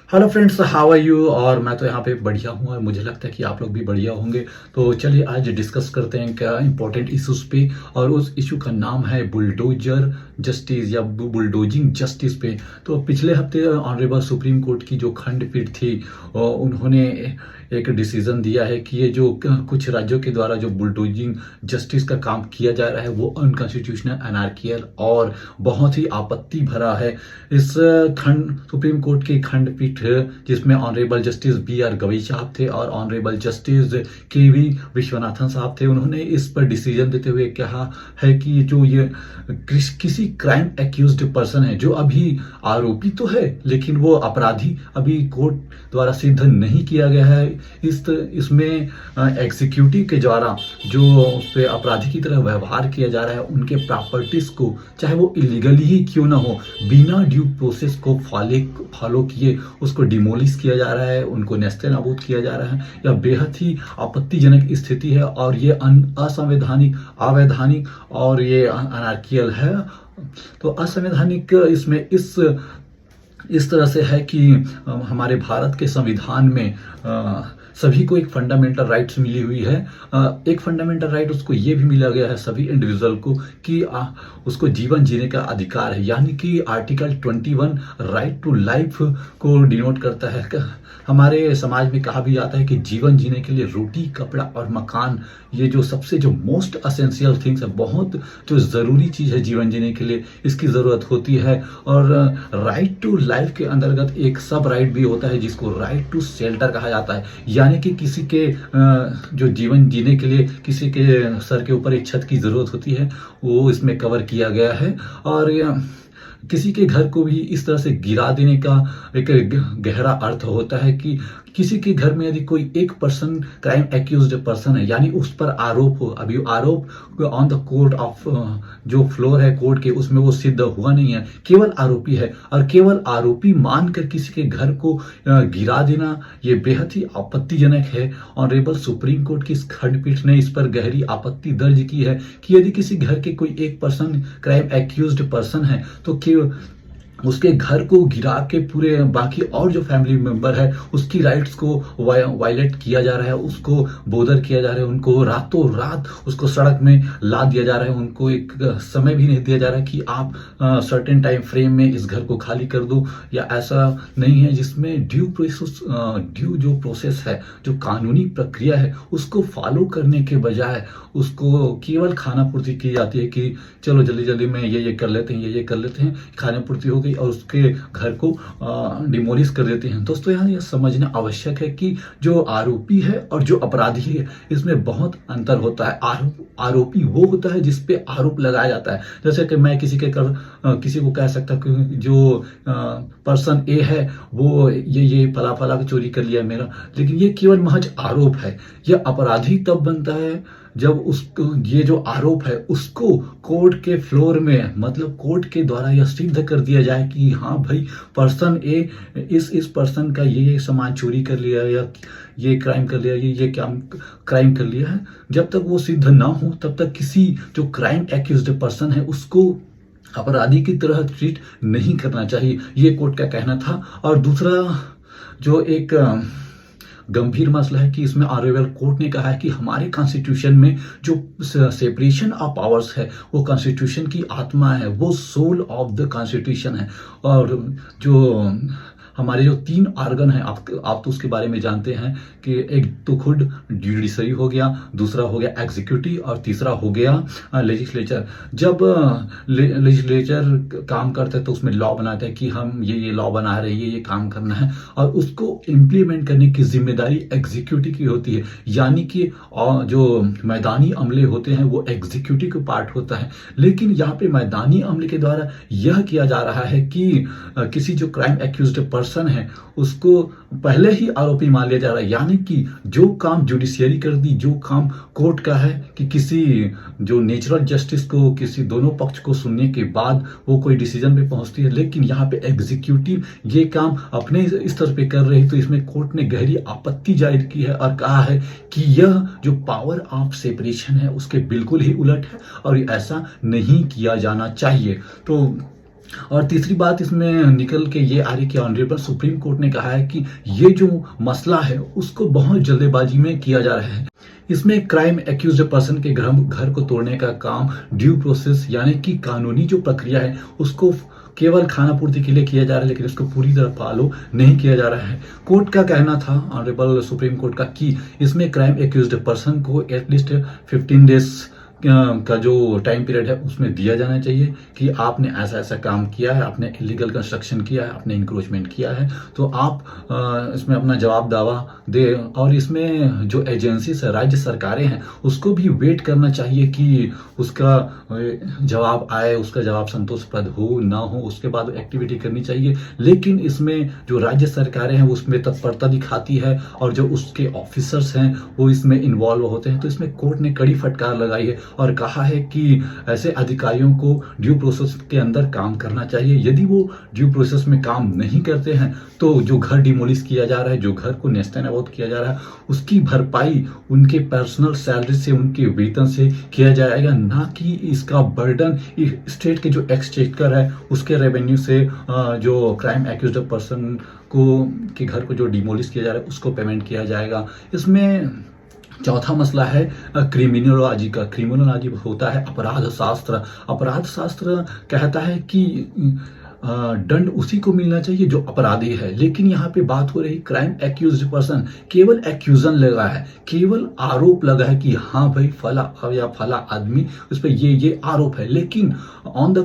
Hello friends, how are you. और मैं तो यहाँ पे बढ़िया हूँ और मुझे लगता है कि आप लोग भी बढ़िया होंगे। तो चलिए आज डिस्कस करते हैं क्या इंपॉर्टेंट इश्यूज पे। और उस इशू का नाम है बुलडोजर जस्टिस या बुलडोजिंग जस्टिस पे। तो पिछले हफ्ते ऑनरेबल सुप्रीम कोर्ट की जो खंडपीठ थी उन्होंने एक डिसीजन दिया है कि ये जो कुछ राज्यों के द्वारा जो बुलडोजिंग जस्टिस का काम किया जा रहा है वो अनकॉन्स्टिट्यूशनल, अनार्कियल और बहुत ही आपत्ति भरा है। इस खंड सुप्रीम कोर्ट की खंडपीठ जिसमें honourable justice B R Gavai sahab थे और honourable justice K V Viswanathan sahab थे, उन्होंने इस पर डिसीजन देते हुए कहा है कि जो ये किसी क्राइम एक्यूज्ड पर्सन है, जो अभी आरोपी तो है लेकिन वो अपराधी अभी कोर्ट द्वारा सिद्ध नहीं किया गया है। इसमें एग्जीक्यूटिव के द्वारा जो उस पे अपराधी की तरह व्यवहार किया जा रहा है, उनके प्रॉपर्टीज को चाहे वो इलीगली ही क्यों ना हो, बिना ड्यू प्रोसेस को फॉलो किए उसको डिमोलिश किया जा रहा है, उनको नेस्ते नाबूद किया जा रहा है। यह बेहद ही आपत्तिजनक स्थिति है और ये असंवैधानिक, अवैधानिक और ये अनार्कियल है। तो असंवैधानिक इसमें इस तरह से है कि हमारे भारत के संविधान में सभी को एक फंडामेंटल राइट्स मिली हुई है। एक फंडामेंटल राइट उसको ये भी मिला गया है सभी इंडिविजुअल को कि उसको जीवन जीने का अधिकार है, यानी कि आर्टिकल 21 राइट टू लाइफ को डिनोट करता है। हमारे समाज में कहा भी जाता है कि जीवन जीने के लिए रोटी, कपड़ा और मकान, ये जो सबसे जो मोस्ट असेंशियल थिंग्स है, बहुत जो ज़रूरी चीज़ है जीवन जीने के लिए, इसकी ज़रूरत होती है। और राइट टू लाइफ के अंतर्गत एक सब राइट भी होता है जिसको राइट टू शेल्टर कहा जाता है, यानी कि किसी के जो जीवन जीने के लिए किसी के सर के ऊपर एक छत की ज़रूरत होती है, वो इसमें कवर किया गया है। और किसी के घर को भी इस तरह से गिरा देने का एक गहरा अर्थ होता है कि किसी के घर में यदि कोई एक पर्सन क्राइम एक्यूज्ड पर्सन है, यानी उस पर आरोप हो, अभी आरोप ऑन द कोर्ट ऑफ जो फ्लोर है कोर्ट के, उसमें वो सिद्ध हुआ नहीं है, केवल आरोपी है, और केवल आरोपी मानकर किसी के घर को गिरा देना ये बेहद ही आपत्तिजनक है। ऑनरेबल सुप्रीम कोर्ट की इस खंडपीठ ने इस पर गहरी आपत्ति दर्ज की है कि यदि किसी घर के कोई एक पर्सन क्राइम एक्यूज्ड पर्सन है तो उसके घर को गिरा के पूरे बाकी और जो फैमिली मेंबर है उसकी राइट्स को वायलेट किया जा रहा है, उसको बोदर किया जा रहा है, उनको रातों रात उसको सड़क में ला दिया जा रहा है, उनको एक समय भी नहीं दिया जा रहा है कि आप सर्टेन टाइम फ्रेम में इस घर को खाली कर दो, या ऐसा नहीं है जिसमें ड्यू जो प्रोसेस है, जो कानूनी प्रक्रिया है, उसको फॉलो करने के बजाय उसको केवल खाना पूर्ति की जाती है कि चलो जल्दी जल्दी में ये कर लेते हैं, ये कर लेते हैं, खाना पूर्ति हो गई और उसके घर को डिमोलिश कर देते हैं। दोस्तों यहाँ यह समझना आवश्यक है कि जो आरोपी है और जो अपराधी है इसमें बहुत अंतर होता है। आरोपी वो होता है जिसपे आरोप लगाया जाता है, जैसे कि मैं किसी को कह सकता हूँ कि जो पर्सन ए है वो ये फला फला चोरी कर लिया मेरा, लेकिन ये केवल महज आरोप है। यह अपराधी तब बनता है जब उसको ये जो आरोप है उसको कोर्ट के फ्लोर में, मतलब कोर्ट के द्वारा यह सिद्ध कर दिया जाए कि हाँ भाई पर्सन ए इस पर्सन का ये सामान चोरी कर लिया, या ये क्राइम कर लिया, ये क्या क्राइम कर लिया है। जब तक वो सिद्ध ना हो तब तक किसी जो क्राइम एक्यूज्ड पर्सन है उसको अपराधी की तरह ट्रीट नहीं करना चाहिए, ये कोर्ट का कहना था। और दूसरा जो एक गंभीर मसला है कि इसमें ऑनरेबल कोर्ट ने कहा है कि हमारे कॉन्स्टिट्यूशन में जो सेपरेशन ऑफ पावर्स है वो कॉन्स्टिट्यूशन की आत्मा है, वो सोल ऑफ द कॉन्स्टिट्यूशन है। और जो हमारे जो 3 ऑर्गन हैं, आप तो उसके बारे में जानते हैं कि एक तो खुद जुडिशरी हो गया, दूसरा हो गया एग्जीक्यूटिव और तीसरा हो गया लेजिस्लेचर। जब लेजिस्लेचर काम करता है तो उसमें लॉ बनाता है कि हम ये लॉ बना रहे हैं, ये काम करना है, और उसको इम्प्लीमेंट करने की जिम्मेदारी एग्जीक्यूटिव की होती है, यानी कि जो मैदानी अमले होते हैं वो एग्जीक्यूटिव का पार्ट होता है। लेकिन यहाँ पे मैदानी अमले के द्वारा यह किया जा रहा है कि किसी जो क्राइम एक्यूज्ड पर्सन है उसको पहले ही आरोपी मान लिया जा रहा है, यानी कि जो काम जुडिशियरी कर दी, जो काम कोर्ट का है कि किसी जो नेचुरल जस्टिस को, किसी दोनों पक्ष को सुनने के बाद वो कोई डिसीजन पे पहुंचती है, लेकिन यहाँ पे एग्जीक्यूटिव ये काम अपने स्तर पे कर रही है। तो इसमें कोर्ट ने गहरी आपत्ति जाहिर की है और कहा है कि यह जो पावर ऑफ सेपरेशन है उसके बिल्कुल ही उलट है और ऐसा नहीं किया जाना चाहिए। तो और तीसरी बात इसमें निकल के ये आ रही कि ऑनरेबल सुप्रीम कोर्ट ने कहा है कि ये जो मसला है उसको बहुत जल्दबाजी में किया जा रहा है। इसमें क्राइम एक्यूज्ड पर्सन के घर को तोड़ने का काम ड्यू प्रोसेस यानी कि कानूनी जो प्रक्रिया है उसको केवल खाना पूर्ति के लिए किया जा रहा है, लेकिन इसको पूरी तरह फॉलो नहीं किया जा रहा है। कोर्ट का कहना था, ऑनरेबल सुप्रीम कोर्ट का, कि इसमें क्राइम एक्यूज्ड पर्सन को एटलीस्ट 15 डेज का जो टाइम पीरियड है उसमें दिया जाना चाहिए कि आपने ऐसा ऐसा काम किया है, आपने इलीगल कंस्ट्रक्शन किया है, आपने इंक्रोचमेंट किया है, तो आप इसमें अपना जवाब दावा दे। और इसमें जो एजेंसीज है, राज्य सरकारें हैं, उसको भी वेट करना चाहिए कि उसका जवाब आए, उसका जवाब संतोषप्रद हो ना हो, उसके बाद एक्टिविटी करनी चाहिए। लेकिन इसमें जो राज्य सरकारें हैं उसमें तत्परता दिखाती है और जो उसके ऑफिसर्स हैं वो इसमें इन्वॉल्व होते हैं। तो इसमें कोर्ट ने कड़ी फटकार लगाई है और कहा है कि ऐसे अधिकारियों को ड्यू प्रोसेस के अंदर काम करना चाहिए। यदि वो ड्यू प्रोसेस में काम नहीं करते हैं तो जो घर डिमोलिश किया जा रहा है, जो घर को नेस्तनाबूद किया जा रहा है, उसकी भरपाई उनके पर्सनल सैलरी से, उनके वेतन से किया जाएगा, ना कि इसका बर्डन स्टेट के जो एक्सचेकर है उसके रेवेन्यू से जो क्राइम एक्यूज्ड पर्सन को के घर को जो डिमोलिश किया जा रहा है उसको पेमेंट किया जाएगा। इसमें चौथा मसला है क्रिमिनोलॉजी का। क्रिमिनोलॉजी होता है अपराध शास्त्र। अपराध शास्त्र कहता है कि दंड उसी को मिलना चाहिए जो अपराधी है, लेकिन यहाँ पे बात हो रही क्राइम एक्यूज्ड पर्सन, केवल एक्यूजन लगा है, केवल आरोप लगा है कि हाँ भाई फला या फला आदमी उस पर ये आरोप है, लेकिन on the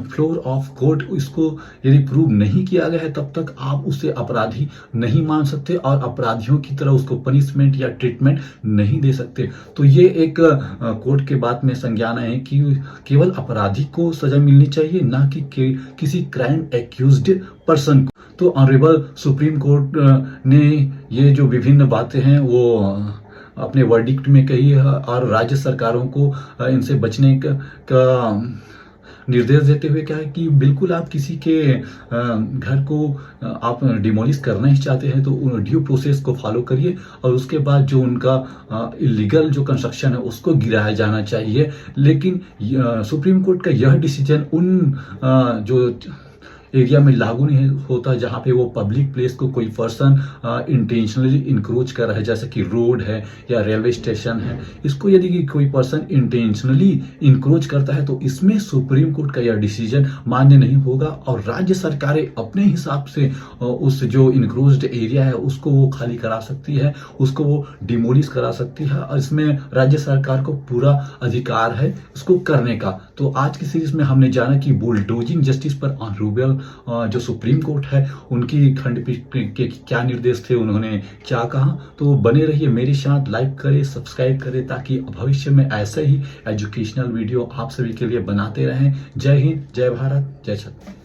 floor of court इसको यदि प्रूव नहीं किया गया है तब तक आप उसे अपराधी नहीं मान सकते और अपराधियों की तरह उसको पनिशमेंट या ट्रीटमेंट नहीं दे सकते। तो ये एक कोर्ट के बात में संज्ञान है कि केवल अपराधी को सजा मिलनी चाहिए, ना कि किसी क्राइम एक्यूज्ड पर्सन को। तो ऑनरेबल सुप्रीम कोर्ट ने ये जो विभिन्न बातें हैं वो अपने वर्डिक्ट में कही है और राज्य सरकारों को इनसे बचने का निर्देश देते हुए कहा है कि बिल्कुल आप किसी के घर को आप डिमोलिश करना ही चाहते हैं तो ड्यू प्रोसेस को फॉलो करिए और उसके बाद जो उनका इलीगल जो कंस्ट्रक्शन है उसको गिराया जाना चाहिए। लेकिन सुप्रीम कोर्ट का यह डिसीजन उन जो एरिया में लागू नहीं होता जहाँ पे वो पब्लिक प्लेस को कोई पर्सन इंटेंशनली इंक्रोच कर रहा है, जैसे कि रोड है या रेलवे स्टेशन है। इसको यदि कोई पर्सन इंटेंशनली इंक्रोच करता है तो इसमें सुप्रीम कोर्ट का यह डिसीजन मान्य नहीं होगा और राज्य सरकारें अपने हिसाब से उस जो इंक्रोच्ड एरिया है उसको वो खाली करा सकती है, उसको वो डिमोलिश करा सकती है और इसमें राज्य सरकार को पूरा अधिकार है उसको करने का। तो आज की सीरीज में हमने जाना कि बुलडोजिंग जस्टिस पर ऑनरेबल जो सुप्रीम कोर्ट है उनकी खंडपीठ के क्या निर्देश थे, उन्होंने क्या कहा। तो बने रहिए मेरे साथ, लाइक करें, सब्सक्राइब करें ताकि भविष्य में ऐसे ही एजुकेशनल वीडियो आप सभी के लिए बनाते रहें। जय हिंद, जय भारत, जय छत्तीसगढ़।